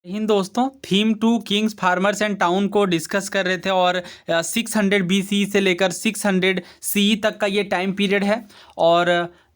हिंद दोस्तों, theme 2 Kings farmers and town को discuss कर रहे थे और 600 BC से लेकर 600 CE तक का ये टाइम पीरियड है। और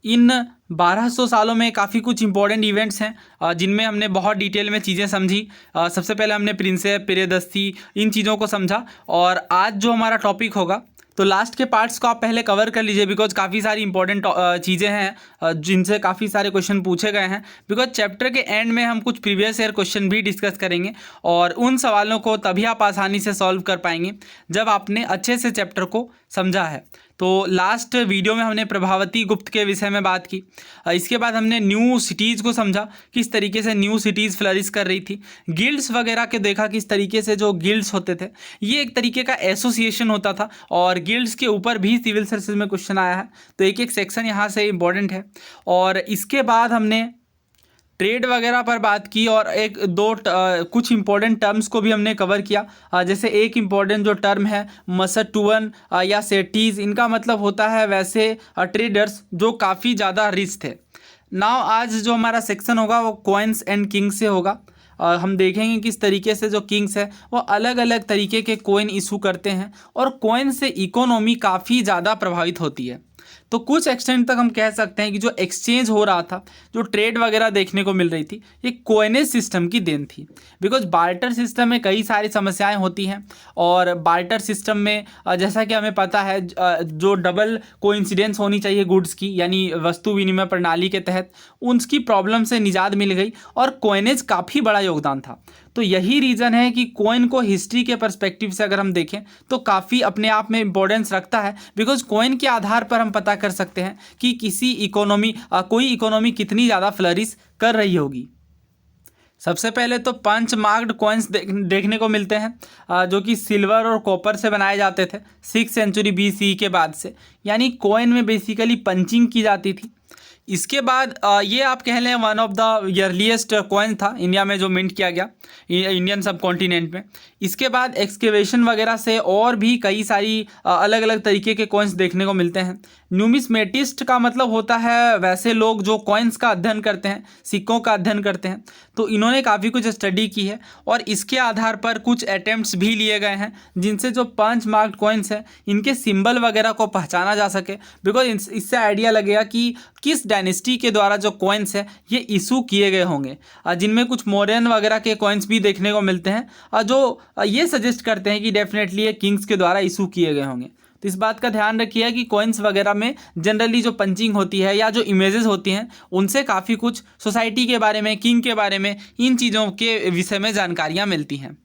इन 1200 सालों में काफ़ी कुछ इंपॉर्टेंट इवेंट्स हैं जिनमें हमने बहुत डिटेल में चीज़ें समझी। सबसे पहले हमने प्रिंसेप प्रियदर्शी इन चीज़ों को समझा। और आज जो हमारा टॉपिक होगा, तो लास्ट के पार्ट्स को आप पहले कवर कर लीजिए बिकॉज काफ़ी सारी इंपॉर्टेंट चीज़ें हैं जिनसे काफ़ी सारे क्वेश्चन पूछे गए हैं। बिकॉज चैप्टर के एंड में हम कुछ प्रीवियस ईयर क्वेश्चन भी डिस्कस करेंगे और उन सवालों को तभी आप आसानी से सॉल्व कर पाएंगे जब आपने अच्छे से चैप्टर को समझा है। तो लास्ट वीडियो में हमने प्रभावती गुप्त के विषय में बात की। इसके बाद हमने न्यू सिटीज़ को समझा, किस तरीके से न्यू सिटीज़ फ्लरिश कर रही थी। गिल्ड्स वगैरह के देखा, किस तरीके से जो गिल्ड्स होते थे ये एक तरीके का एसोसिएशन होता था और गिल्ड्स के ऊपर भी सिविल सर्विसेज में क्वेश्चन आया है। तो एक एक सेक्शन यहाँ से इम्पॉर्टेंट है। और इसके बाद हमने ट्रेड वगैरह पर बात की और एक दो कुछ इंपॉर्टेंट टर्म्स को भी हमने कवर किया। जैसे एक इम्पॉर्टेंट जो टर्म है मसटुअन या सेटीज़, इनका मतलब होता है वैसे ट्रेडर्स जो काफ़ी ज़्यादा रिच थे। नाउ आज जो हमारा सेक्शन होगा वो कॉइन्स एंड किंग्स से होगा। हम देखेंगे किस तरीके से जो किंग्स है वो अलग अलग तरीके के कॉइन इशू करते हैं और कॉइन से इकोनॉमी काफ़ी ज़्यादा प्रभावित होती है। तो कुछ एक्सटेंट तक हम कह सकते हैं कि जो एक्सचेंज हो रहा था, जो ट्रेड वगैरह देखने को मिल रही थी, ये कॉइनेज सिस्टम की देन थी। बिकॉज बार्टर सिस्टम में कई सारी समस्याएं होती हैं और बार्टर सिस्टम में जैसा कि हमें पता है जो डबल कोइंसिडेंस होनी चाहिए गुड्स की, यानी वस्तु विनिमय प्रणाली के तहत उनकी प्रॉब्लम से निजात मिल गई और कॉइनेज काफ़ी बड़ा योगदान था। तो यही रीज़न है कि कॉइन को हिस्ट्री के पर्सपेक्टिव से अगर हम देखें तो काफ़ी अपने आप में इम्पोर्टेंस रखता है। बिकॉज कॉइन के आधार पर हम पता कर सकते हैं कि कोई इकोनॉमी कितनी ज़्यादा फ्लरिश कर रही होगी। सबसे पहले तो पंच मार्क्ड कॉइन्स देखने को मिलते हैं जो कि सिल्वर और कॉपर से बनाए जाते थे 6th सेंचुरी BCE के बाद से, यानी कॉइन में बेसिकली पंचिंग की जाती थी। इसके बाद ये आप कह लें one of the earliest coin था इंडिया में जो मिंट किया गया इंडियन सब कॉन्टिनेंट में। इसके बाद एक्सकेवेशन वगैरह से और भी कई सारी अलग अलग तरीके के कॉइन्स देखने को मिलते हैं। न्यूमिस्मेटिस्ट का मतलब होता है वैसे लोग जो कॉइन्स का अध्ययन करते हैं, सिक्कों का अध्ययन करते हैं। तो इन्होंने काफ़ी कुछ स्टडी की है और इसके आधार पर कुछ अटैम्प्ट्स भी लिए गए हैं जिनसे जो पंच मार्क्ड कॉइन्स हैं इनके सिंबल वगैरह को पहचाना जा सके। बिकॉज इससे आइडिया लगेगा कि किस डायनेस्टी के द्वारा जो कॉइन्स है ये इशू किए गए होंगे, जिनमें कुछ मौर्यन वगैरह के कॉइन्स भी देखने को मिलते हैं जो ये सजेस्ट करते हैं कि डेफिनेटली ये किंग्स के द्वारा इशू किए गए होंगे। तो इस बात का ध्यान रखिए कि कॉइन्स वगैरह में जनरली जो पंचिंग होती है या जो इमेजेस होती हैं उनसे काफ़ी कुछ सोसाइटी के बारे में, किंग के बारे में, इन चीज़ों के विषय में जानकारियाँ मिलती हैं।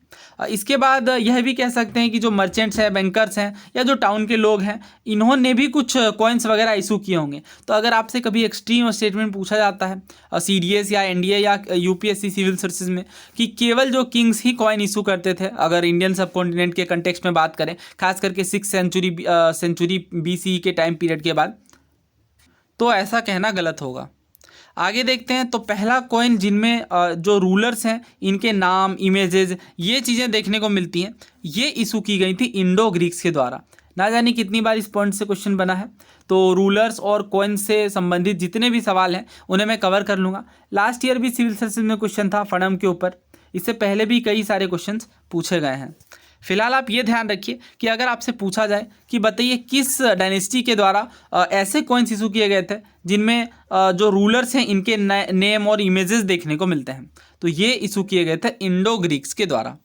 इसके बाद यह भी कह सकते हैं कि जो मर्चेंट्स हैं, बैंकर्स हैं या जो टाउन के लोग हैं, इन्होंने भी कुछ कॉइन्स वगैरह इशू किए होंगे। तो अगर आपसे कभी एक्सट्रीम स्टेटमेंट पूछा जाता है CDS या NDA या UPSC सिविल सर्विसेज में कि केवल जो किंग्स ही कॉइन इशू करते थे, अगर इंडियन सब कॉन्टिनेंट के कंटेक्स्ट में बात करें, खास करके 6th सेंचुरी BCE के टाइम पीरियड के बाद, तो ऐसा कहना गलत होगा। आगे देखते हैं। तो पहला कॉइन जिनमें जो रूलर्स हैं इनके नाम, इमेजेस, ये चीज़ें देखने को मिलती हैं, ये इशू की गई थी इंडो ग्रीक्स के द्वारा। ना जाने कितनी बार इस पॉइंट से क्वेश्चन बना है। तो रूलर्स और कॉइन से संबंधित जितने भी सवाल हैं उन्हें मैं कवर कर लूँगा। लास्ट ईयर भी सिविल सर्विसेज में क्वेश्चन था फड़म के ऊपर, इससे पहले भी कई सारे क्वेश्चन पूछे गए हैं। फिलहाल आप ये ध्यान रखिए कि अगर आपसे पूछा जाए कि बताइए किस डायनेस्टी के द्वारा ऐसे कॉइन्स इशू किए गए थे जिनमें जो रूलर्स हैं इनके नेम और इमेजेस देखने को मिलते हैं, तो ये इशू किए गए थे इंडो ग्रीक्स के द्वारा।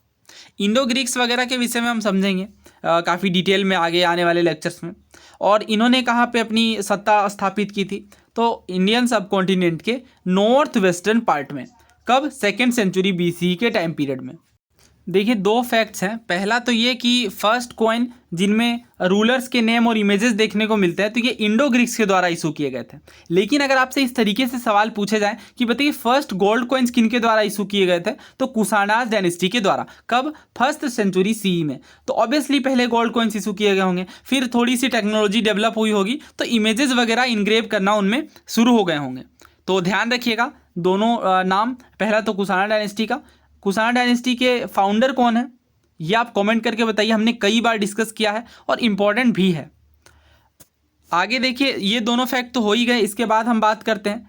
इंडो ग्रीक्स वगैरह के विषय में हम समझेंगे काफ़ी डिटेल में आगे आने वाले लेक्चर्स में। और इन्होंने कहाँ पे अपनी सत्ता स्थापित की थी, तो इंडियन सब कॉन्टिनेंट के नॉर्थ वेस्टर्न पार्ट में। कब? 2nd सेंचुरी BCE के टाइम पीरियड में। देखिए दो फैक्ट्स हैं। पहला तो ये कि फर्स्ट कॉइन जिनमें रूलर्स के नेम और इमेजेस देखने को मिलते हैं तो ये इंडो ग्रीक्स के द्वारा इशू किए गए थे। लेकिन अगर आपसे इस तरीके से सवाल पूछे जाए कि बताइए फर्स्ट गोल्ड कॉइन्स किन के द्वारा इशू किए गए थे, तो कुशानाज डायनेस्टी के द्वारा। कब? 1st सेंचुरी CE में। तो ऑब्वियसली पहले गोल्ड कॉइन्स इशू किए गए होंगे, फिर थोड़ी सी टेक्नोलॉजी डेवलप हुई होगी तो इमेजेस वगैरह इनग्रेव करना उनमें शुरू हो गए होंगे। तो ध्यान रखिएगा दोनों नाम। पहला तो कुशाना डायनेस्टी का। कुशाना डायनेस्टी के फाउंडर कौन है ये आप कमेंट करके बताइए, हमने कई बार डिस्कस किया है और इम्पॉर्टेंट भी है। आगे देखिए, ये दोनों फैक्ट तो हो ही गए। इसके बाद हम बात करते हैं,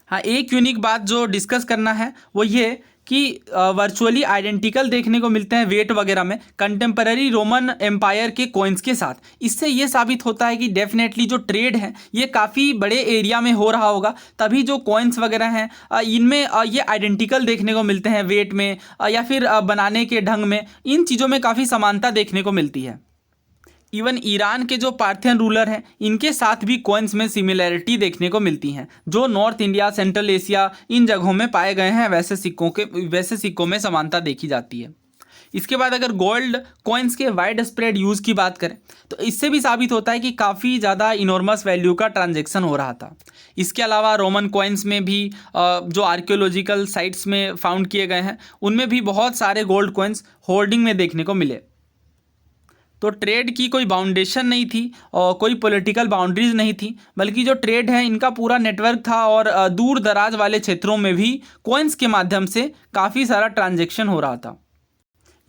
हाँ, एक यूनिक बात जो डिस्कस करना है वो ये कि वर्चुअली आइडेंटिकल देखने को मिलते हैं वेट वगैरह में कंटेम्पररी रोमन एम्पायर के कॉइन्स के साथ। इससे ये साबित होता है कि डेफिनेटली जो ट्रेड है ये काफ़ी बड़े एरिया में हो रहा होगा, तभी जो कॉइन्स वगैरह हैं इनमें ये आइडेंटिकल देखने को मिलते हैं वेट में या फिर बनाने के ढंग में। इन चीज़ों में काफ़ी समानता देखने को मिलती है। इवन ईरान के जो पार्थियन रूलर हैं इनके साथ भी कॉइन्स में सिमिलैरिटी देखने को मिलती हैं। जो नॉर्थ इंडिया, सेंट्रल एशिया इन जगहों में पाए गए हैं वैसे सिक्कों में समानता देखी जाती है। इसके बाद अगर गोल्ड कॉइन्स के वाइड स्प्रेड यूज़ की बात करें तो इससे भी साबित होता है कि काफ़ी ज़्यादा इनॉर्मस वैल्यू का ट्रांजैक्शन हो रहा था। इसके अलावा रोमन कॉइन्स में भी जो आर्कियोलॉजिकल साइट्स में फाउंड किए गए हैं उनमें भी बहुत सारे गोल्ड कॉइन्स होल्डिंग में देखने को मिले। तो ट्रेड की कोई बाउंडेशन नहीं थी और कोई पॉलिटिकल बाउंड्रीज नहीं थी, बल्कि जो ट्रेड है इनका पूरा नेटवर्क था और दूर दराज वाले क्षेत्रों में भी कॉइन्स के माध्यम से काफ़ी सारा ट्रांजैक्शन हो रहा था।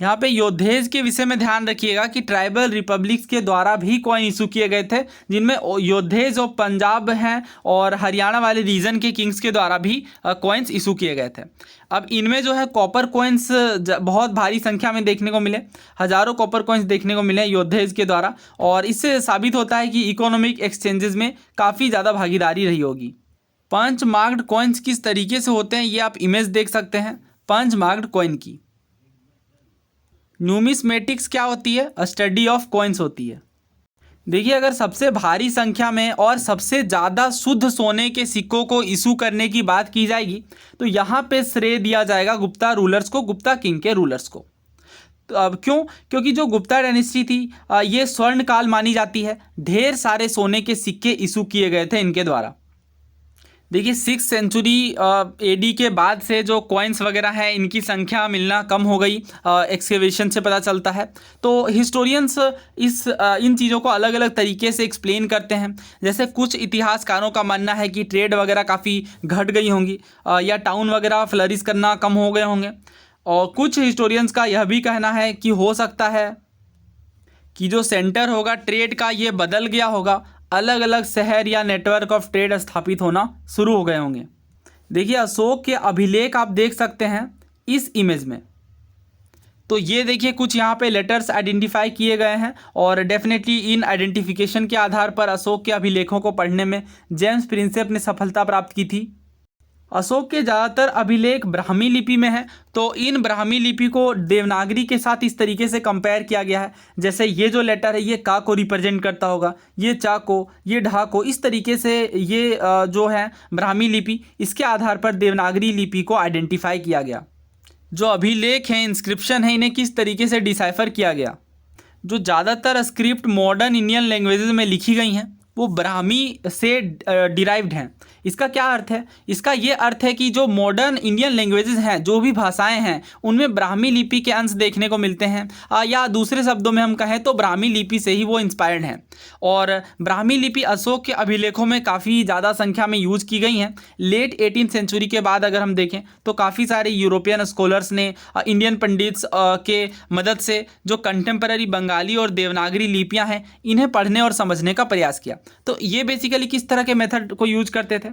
यहाँ पे योद्धेज के विषय में ध्यान रखिएगा कि ट्राइबल रिपब्लिक्स के द्वारा भी कॉइन इशू किए गए थे, जिनमें योद्धेज और पंजाब हैं और हरियाणा वाले रीजन के किंग्स के द्वारा भी कॉइन्स इशू किए गए थे। अब इनमें जो है कॉपर कॉइन्स बहुत भारी संख्या में देखने को मिले, हज़ारों कॉपर कॉइन्स देखने को मिले योद्धेज के द्वारा, और इससे साबित होता है कि इकोनॉमिक एक्सचेंजेस में काफ़ी ज़्यादा भागीदारी रही होगी। पंच मार्क्ड कॉइन्स किस तरीके से होते हैं ये आप इमेज देख सकते हैं पंच मार्क्ड कॉइन की। न्यूमिस्मेटिक्स क्या होती है? स्टडी ऑफ कॉइन्स होती है। देखिए, अगर सबसे भारी संख्या में और सबसे ज़्यादा शुद्ध सोने के सिक्कों को इशू करने की बात की जाएगी तो यहाँ पे श्रेय दिया जाएगा गुप्ता रूलर्स को, गुप्ता किंग के रूलर्स को। तो अब क्यों? क्योंकि जो गुप्ता डायनेस्टी थी ये स्वर्ण काल मानी जाती है। ढेर सारे सोने के सिक्के इशू किए गए थे इनके द्वारा। देखिए 6th सेंचुरी AD के बाद से जो कॉइन्स वगैरह हैं इनकी संख्या मिलना कम हो गई, एक्सकेवेशन से पता चलता है। तो हिस्टोरियंस इन चीज़ों को अलग अलग तरीके से एक्सप्लेन करते हैं। जैसे कुछ इतिहासकारों का मानना है कि ट्रेड वगैरह काफ़ी घट गई होंगी या टाउन वगैरह फ्लरिश करना कम हो गए होंगे, और कुछ हिस्टोरियंस का यह भी कहना है कि हो सकता है कि जो सेंटर होगा ट्रेड का ये बदल गया होगा, अलग अलग शहर या नेटवर्क ऑफ ट्रेड स्थापित होना शुरू हो गए होंगे। देखिए अशोक के अभिलेख आप देख सकते हैं इस इमेज में। तो ये देखिए कुछ यहाँ पे लेटर्स आइडेंटिफाई किए गए हैं, और डेफिनेटली इन आइडेंटिफिकेशन के आधार पर अशोक के अभिलेखों को पढ़ने में जेम्स प्रिंसेप ने सफलता प्राप्त की थी। अशोक के ज़्यादातर अभिलेख ब्राह्मी लिपि में है, तो इन ब्राह्मी लिपि को देवनागरी के साथ इस तरीके से कंपेयर किया गया है। जैसे ये जो लेटर है ये का को रिप्रेजेंट करता होगा, ये चा को, ये ढा को, इस तरीके से ये जो है ब्राह्मी लिपि, इसके आधार पर देवनागरी लिपि को आइडेंटिफाई किया गया। जो अभिलेख हैं, इंस्क्रिप्शन है, इन्हें किस तरीके से डिसाइफर किया गया? जो ज़्यादातर स्क्रिप्ट मॉडर्न इंडियन लैंग्वेजेस में लिखी गई हैं वो ब्राह्मी से डिराइव्ड हैं। इसका क्या अर्थ है? इसका ये अर्थ है कि जो मॉडर्न इंडियन लैंग्वेजेस हैं, जो भी भाषाएं हैं, उनमें ब्राह्मी लिपि के अंश देखने को मिलते हैं, या दूसरे शब्दों में हम कहें तो ब्राह्मी लिपि से ही वो इंस्पायर्ड हैं। और ब्राह्मी लिपि अशोक के अभिलेखों में काफ़ी ज़्यादा संख्या में यूज़ की गई हैं। लेट 18th सेंचुरी के बाद अगर हम देखें तो काफ़ी सारे यूरोपियन स्कॉलर्स ने इंडियन पंडित्स के मदद से जो कंटेम्पररी बंगाली और देवनागरी लिपियाँ हैं इन्हें पढ़ने और समझने का प्रयास किया। तो ये बेसिकली किस तरह के मेथड को यूज करते थे?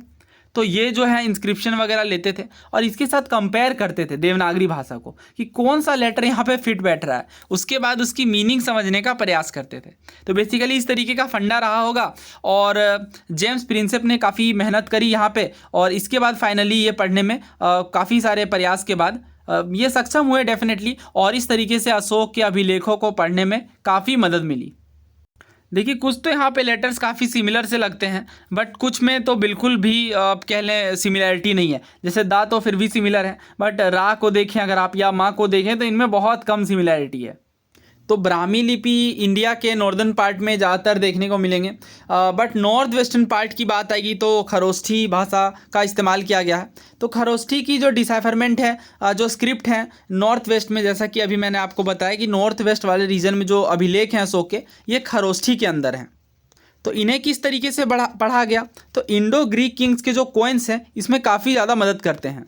तो ये जो है इंस्क्रिप्शन वगैरह लेते थे और इसके साथ कंपेयर करते थे देवनागरी भाषा को कि कौन सा लेटर यहाँ पे फिट बैठ रहा है, उसके बाद उसकी मीनिंग समझने का प्रयास करते थे। तो बेसिकली इस तरीके का फंडा रहा होगा, और जेम्स प्रिंसेप ने काफ़ी मेहनत करी यहाँ पे, और इसके बाद फाइनली ये पढ़ने में काफ़ी सारे प्रयास के बाद ये सक्षम हुए डेफिनेटली, और इस तरीके से अशोक के अभिलेखों को पढ़ने में काफ़ी मदद मिली। देखिए कुछ तो यहाँ पे लेटर्स काफ़ी सिमिलर से लगते हैं, बट कुछ में तो बिल्कुल भी आप कह लें सिमिलैरिटी नहीं है। जैसे दा तो फिर भी सिमिलर है, बट रा को देखें अगर आप या माँ को देखें तो इनमें बहुत कम सिमिलैरिटी है। तो ब्राह्मी लिपि इंडिया के नॉर्दर्न पार्ट में ज़्यादातर देखने को मिलेंगे, बट नॉर्थ वेस्टर्न पार्ट की बात आएगी तो खरोष्ठी भाषा का इस्तेमाल किया गया है। तो खरोष्ठी की जो डिसाइफरमेंट है, जो स्क्रिप्ट है नॉर्थ वेस्ट में, जैसा कि अभी मैंने आपको बताया कि नॉर्थ वेस्ट वाले रीजन में जो अभिलेख हैं अशोक के, ये खरोष्ठी के अंदर हैं। तो इन्हें किस तरीके से पढ़ा गया? तो इंडो ग्रीक किंग्स के जो कॉइन्स हैं इसमें काफ़ी ज़्यादा मदद करते हैं।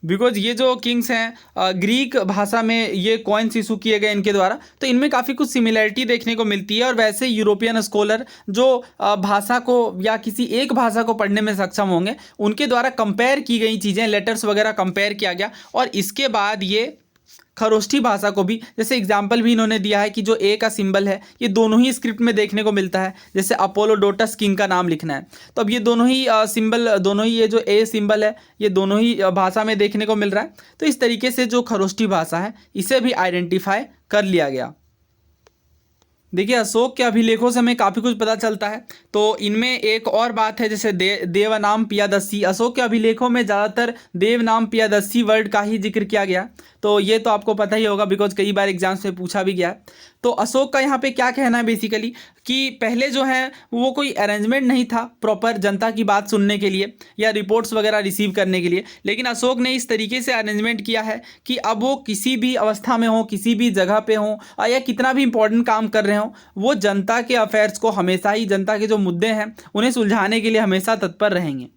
बिकॉज ये जो किंग्स हैं ग्रीक भाषा में ये कॉइन्स इशू किए गए इनके द्वारा, तो इनमें काफ़ी कुछ सिमिलरिटी देखने को मिलती है। और वैसे यूरोपियन स्कॉलर जो भाषा को या किसी एक भाषा को पढ़ने में सक्षम होंगे, उनके द्वारा कंपेयर की गई चीज़ें, लेटर्स वगैरह कंपेयर किया गया, और इसके बाद ये खरोष्ठी भाषा को भी, जैसे एग्जाम्पल भी इन्होंने दिया है कि जो ए का सिंबल है ये दोनों ही स्क्रिप्ट में देखने को मिलता है। जैसे अपोलोडोटस किंग का नाम लिखना है, तो अब ये दोनों ही सिंबल, दोनों ही ये जो ए सिंबल है ये दोनों ही भाषा में देखने को मिल रहा है। तो इस तरीके से जो खरोष्ठी भाषा है इसे भी आइडेंटिफाई कर लिया गया। देखिए अशोक के अभिलेखों से हमें काफ़ी कुछ पता चलता है। तो इनमें एक और बात है, जैसे देवनाम पियादस्सी, अशोक के अभिलेखों में ज़्यादातर देवनाम पियादस्सी वर्ड का ही जिक्र किया गया। तो ये तो आपको पता ही होगा बिकॉज कई बार एग्जाम्स में पूछा भी गया है। तो अशोक का यहाँ पे क्या कहना है बेसिकली कि पहले जो है वो कोई अरेंजमेंट नहीं था प्रॉपर जनता की बात सुनने के लिए या रिपोर्ट्स वगैरह रिसीव करने के लिए, लेकिन अशोक ने इस तरीके से अरेंजमेंट किया है कि अब वो किसी भी अवस्था में हो, किसी भी जगह पे हो या कितना भी इंपॉर्टेंट काम कर रहे हो, वो जनता के अफेयर्स को हमेशा ही, जनता के जो मुद्दे हैं उन्हें सुलझाने के लिए हमेशा तत्पर रहेंगे।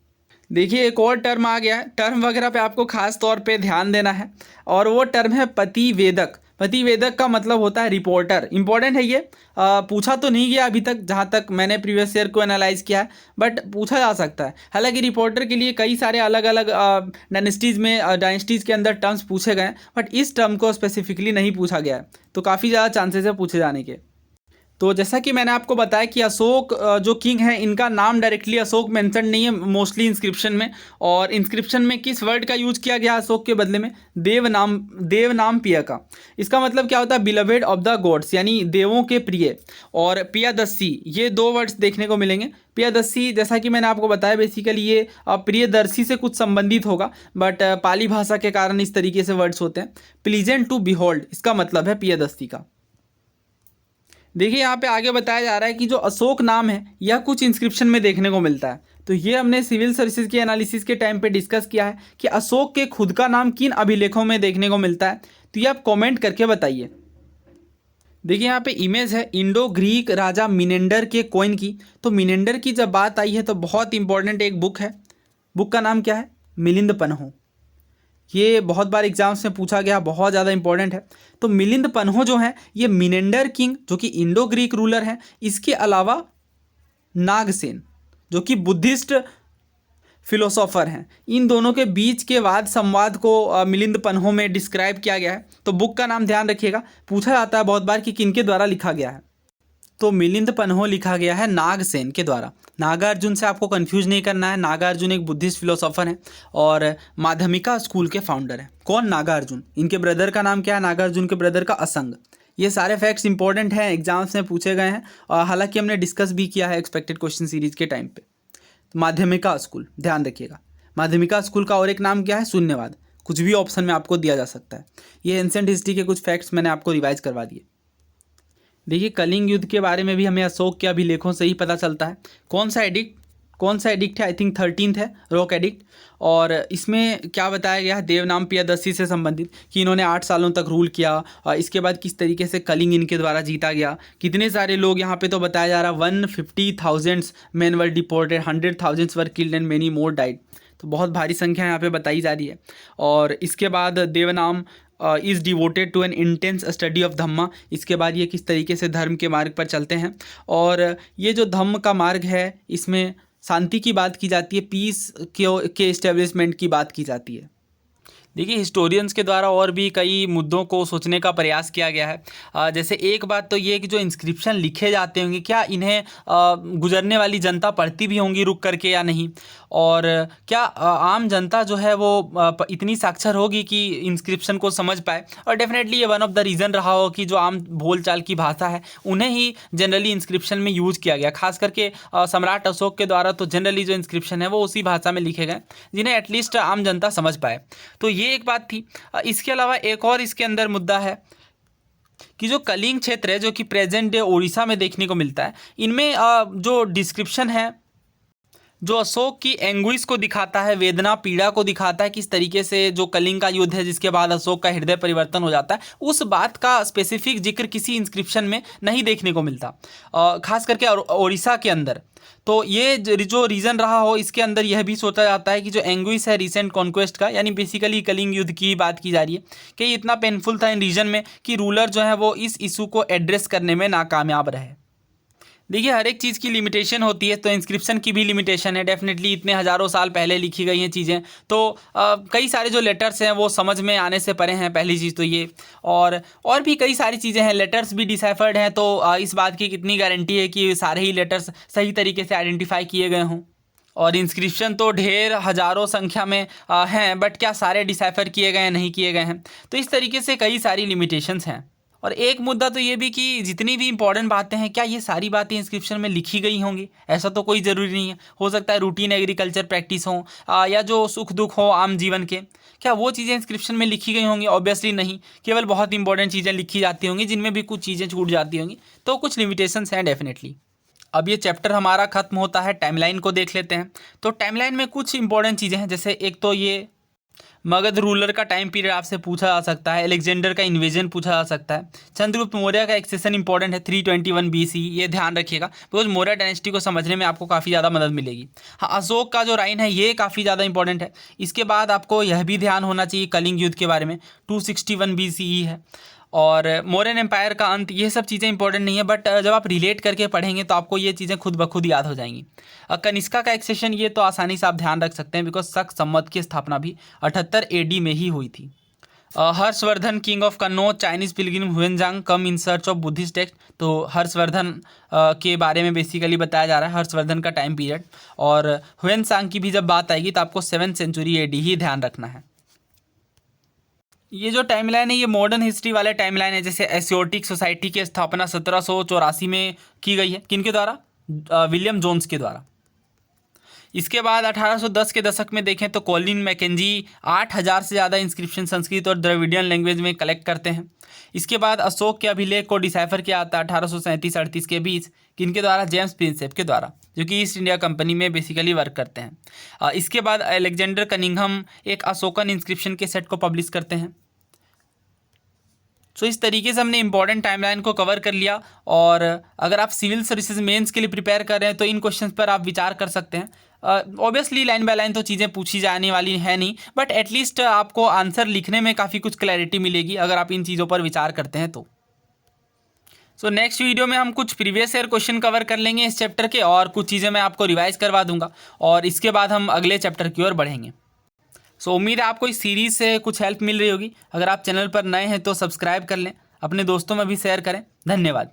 देखिए एक और टर्म आ गया है, टर्म वगैरह पे आपको खास तौर पे ध्यान देना है, और वो टर्म है प्रतिवेदक। प्रतिवेदक का मतलब होता है रिपोर्टर। इंपॉर्टेंट है ये, पूछा तो नहीं गया अभी तक जहाँ तक मैंने प्रीवियस ईयर को एनालाइज किया है, बट पूछा जा सकता है। हालांकि रिपोर्टर के लिए कई सारे अलग अलग डायनेस्टीज़ के अंदर टर्म्स पूछे गए हैं, बट इस टर्म को स्पेसिफिकली नहीं पूछा गया है, तो काफ़ी ज़्यादा चांसेस है पूछे जाने के। तो जैसा कि मैंने आपको बताया कि अशोक जो किंग है इनका नाम डायरेक्टली अशोक मेंशन नहीं है मोस्टली इंस्क्रिप्शन में, और इंस्क्रिप्शन में किस वर्ड का यूज किया गया अशोक के बदले में? देवनाम पिया का। इसका मतलब क्या होता है? बिलवेड ऑफ द गॉड्स, यानी देवों के प्रिय। और पियादस्सी, ये दो वर्ड्स देखने को मिलेंगे। पियादस्सी जैसा कि मैंने आपको बताया बेसिकली ये प्रियदर्शी से कुछ संबंधित होगा, बट पाली भाषा के कारण इस तरीके से वर्ड्स होते हैं। प्लीजेंट टू बिहोल्ड, इसका मतलब है पियादस्सी का। देखिए यहाँ पे आगे बताया जा रहा है कि जो अशोक नाम है यह कुछ इंस्क्रिप्शन में देखने को मिलता है। तो ये हमने सिविल सर्विसेज के एनालिसिस के टाइम पे डिस्कस किया है कि अशोक के खुद का नाम किन अभिलेखों में देखने को मिलता है, तो ये आप कमेंट करके बताइए। देखिए यहाँ पे इमेज है इंडो ग्रीक राजा मिनेंडर के कॉइन की। तो मिनेंडर की जब बात आई है तो बहुत इंपॉर्टेंट एक बुक है, बुक का नाम क्या है? मिलिंद पन्हो। ये बहुत बार एग्जाम्स में पूछा गया, बहुत ज़्यादा इंपॉर्टेंट है। तो मिलिंद पन्हो जो है ये मिनेंडर किंग जो कि इंडो ग्रीक रूलर हैं, इसके अलावा नागसेन जो कि बुद्धिस्ट फिलोसोफर हैं, इन दोनों के बीच के वाद संवाद को मिलिंद पन्हो में डिस्क्राइब किया गया है। तो बुक का नाम ध्यान रखिएगा, पूछा जाता है बहुत बार कि किनके द्वारा लिखा गया है। तो मिलिंद पन्हो लिखा गया है नागसेन के द्वारा। नागार्जुन से आपको कंफ्यूज नहीं करना है, नागार्जुन एक बुद्धिस्ट फिलोसोफर हैं और माध्यमिका स्कूल के फाउंडर हैं। कौन? नागार्जुन। इनके ब्रदर का नाम क्या है? नागार्जुन के ब्रदर का असंग। ये सारे फैक्ट्स इंपॉर्टेंट हैं, एग्जाम्स में पूछे गए हैं, और हालांकि हमने डिस्कस भी किया है एक्सपेक्टेड क्वेश्चन सीरीज के टाइम पे। तो माध्यमिका स्कूल ध्यान रखिएगा। माध्यमिका स्कूल का और एक नाम क्या है? शून्यवाद। कुछ भी ऑप्शन में आपको दिया जा सकता है। ये एंशिएंट हिस्ट्री के कुछ फैक्ट्स मैंने आपको रिवाइज करवा दिए। देखिए कलिंग युद्ध के बारे में भी हमें अशोक के अभिलेखों से ही पता चलता है। कौन सा एडिक्ट है? आई थिंक 13th है, रॉक एडिक्ट। और इसमें क्या बताया गया है? देवनाम पियादस्सी से संबंधित कि इन्होंने 8 सालों तक रूल किया, और इसके बाद किस तरीके से कलिंग इनके द्वारा जीता गया, कितने सारे लोग, यहाँ पे तो बताया जा रहा है 150,000 man were deported, 100,000 were killed and many more died. तो बहुत भारी संख्या यहाँ पे बताई जा रही है। और इसके बाद Devanam is devoted to an intense study of Dhamma. इसके बाद ये किस तरीके से धर्म के मार्ग पर चलते हैं, और ये जो धम्म का मार्ग है इसमें शांति की बात की जाती है, पीस के इस्टेब्लिशमेंट की बात की जाती है। देखिए हिस्टोरियंस के द्वारा और भी कई मुद्दों को सोचने का प्रयास किया गया है। जैसे एक बात तो ये कि जो इंस्क्रिप्शन लिखे जाते होंगे क्या इन्हें गुजरने वाली जनता पढ़ती भी होंगी रुक करके या नहीं, और क्या आम जनता जो है वो इतनी साक्षर होगी कि इंस्क्रिप्शन को समझ पाए। और डेफिनेटली ये वन ऑफ द रीज़न रहा हो कि जो आम बोलचाल की भाषा है उन्हें ही जनरली इंस्क्रिप्शन में यूज़ किया गया। खास करके सम्राट अशोक के द्वारा तो जनरली जो इंस्क्रिप्शन है वो उसी भाषा में लिखे गए जिन्हें एटलीस्ट आम जनता समझ पाए। तो ये एक बात थी। इसके अलावा एक और इसके अंदर मुद्दा है कि जो कलिंग क्षेत्र है जो कि प्रेजेंट डे उड़ीसा में देखने को मिलता है, इनमें जो डिस्क्रिप्शन है जो अशोक की एंग्विश को दिखाता है, वेदना पीड़ा को दिखाता है, किस तरीके से जो कलिंग का युद्ध है जिसके बाद अशोक का हृदय परिवर्तन हो जाता है, उस बात का स्पेसिफिक जिक्र किसी इंस्क्रिप्शन में नहीं देखने को मिलता, खास करके ओडिशा के अंदर। तो ये जो रीज़न रहा हो, इसके अंदर यह भी सोचा जाता है कि जो एंग्विश है रिसेंट कॉन्क्वेस्ट का, यानी बेसिकली कलिंग युद्ध की बात की जा रही है कि ये इतना पेनफुल था इन रीजन में कि रूलर जो है वो इस इशू को एड्रेस करने में नाकामयाब रहे। देखिए, हर एक चीज़ की लिमिटेशन होती है, तो इंस्क्रिप्शन की भी लिमिटेशन है। डेफिनेटली इतने हज़ारों साल पहले लिखी गई हैं चीज़ें, तो कई सारे जो लेटर्स हैं वो समझ में आने से परे हैं, पहली चीज़ तो ये। और भी कई सारी चीज़ें हैं, लेटर्स भी डिसाइफर्ड हैं, तो इस बात की कितनी गारंटी है कि सारे ही लेटर्स सही तरीके से आइडेंटिफाई किए गए हों। और इंस्क्रिप्शन तो ढेर हज़ारों संख्या में हैं, बट क्या सारे डिसाइफर किए गए हैं, नहीं किए गए हैं, तो इस तरीके से कई सारी लिमिटेशंस हैं। और एक मुद्दा तो ये भी कि जितनी भी इंपॉर्टेंट बातें हैं, क्या ये सारी बातें इंस्क्रिप्शन में लिखी गई होंगी? ऐसा तो कोई ज़रूरी नहीं है। हो सकता है रूटीन एग्रीकल्चर प्रैक्टिस हो या जो सुख दुख हो आम जीवन के, क्या वो चीज़ें इंस्क्रिप्शन में लिखी गई होंगी? ऑब्वियसली नहीं, केवल बहुत इंपॉर्टेंट चीज़ें लिखी जाती होंगी, जिनमें भी कुछ चीज़ें छूट जाती होंगी, तो कुछ लिमिटेशंस हैं डेफिनेटली। अब ये चैप्टर हमारा खत्म होता है, टाइमलाइन को देख लेते हैं। तो टाइमलाइन में कुछ इंपॉर्टेंट चीज़ें हैं, जैसे एक तो ये मगध रूलर का टाइम पीरियड आपसे पूछा जा सकता है, अलेक्जेंडर का इन्वेजन पूछा जा सकता है, चंद्रगुप्त मौर्य का एक सेशन इंपॉर्टेंट है 321 BC, ये ध्यान रखिएगा, बिकॉज मौर्य डायनेस्टी को समझने में आपको काफ़ी ज़्यादा मदद मिलेगी। हाँ, अशोक का जो राइन है ये काफ़ी ज़्यादा इंपॉर्टेंट है। इसके बाद आपको यह भी ध्यान होना चाहिए कलिंग युद्ध के बारे में, 261 BCE है। और मौर्यन एम्पायर का अंत, ये सब चीज़ें इंपॉर्टेंट नहीं है, बट जब आप रिलेट करके पढ़ेंगे तो आपको ये चीज़ें खुद ब खुद याद हो जाएंगी। कनिष्का का एक सेशन, ये तो आसानी से आप ध्यान रख सकते हैं, बिकॉज शक संवत की स्थापना भी 78 AD में ही हुई थी। Harshavardhan king of Kannauj, Chinese pilgrim Hiuen Tsang come in search of Buddhist text, तो हर्षवर्धन के बारे में बेसिकली बताया जा रहा है, हर्षवर्धन का टाइम पीरियड। और हुएनसांग की भी जब बात आएगी तो आपको 7th century AD ही ध्यान रखना है। ये जो टाइमलाइन है ये मॉडर्न हिस्ट्री वाले टाइमलाइन है। जैसे एशियोटिक सोसाइटी की स्थापना 1784 में की गई है, किनके द्वारा? विलियम जोन्स के द्वारा। इसके बाद 1810 के दशक में देखें तो कॉलिन मैकेंजी 8000 से ज़्यादा इंस्क्रिप्शन संस्कृत और द्रविडियन लैंग्वेज में कलेक्ट करते हैं। इसके बाद अशोक के अभिलेख को डिसाइफर किया जाता है 1837-38 के बीच, किनके द्वारा? जेम्स प्रिंसेप के द्वारा, जो कि ईस्ट इंडिया कंपनी में बेसिकली वर्क करते हैं। इसके बाद अलेक्जेंडर कनिंघम एक अशोकन इंस्क्रिप्शन के सेट को पब्लिश करते हैं। सो इस तरीके से हमने इंपॉर्टेंट टाइमलाइन को कवर कर लिया। और अगर आप सिविल सर्विसेज मेंस के लिए प्रिपेयर कर रहे हैं तो इन क्वेश्चंस पर आप विचार कर सकते हैं। ऑब्वियसली लाइन बाय लाइन तो चीज़ें पूछी जाने वाली है नहीं, बट एटलीस्ट आपको आंसर लिखने में काफ़ी कुछ क्लैरिटी मिलेगी अगर आप इन चीज़ों पर विचार करते हैं तो। सो नेक्स्ट वीडियो में हम कुछ प्रीवियस ईयर क्वेश्चन कवर कर लेंगे इस चैप्टर के, और कुछ चीज़ें मैं आपको रिवाइज करवा दूंगा, और इसके बाद हम अगले चैप्टर की ओर बढ़ेंगे। सो उम्मीद है आपको इस सीरीज़ से कुछ हेल्प मिल रही होगी। अगर आप चैनल पर नए हैं तो सब्सक्राइब कर लें, अपने दोस्तों में भी शेयर करें। धन्यवाद।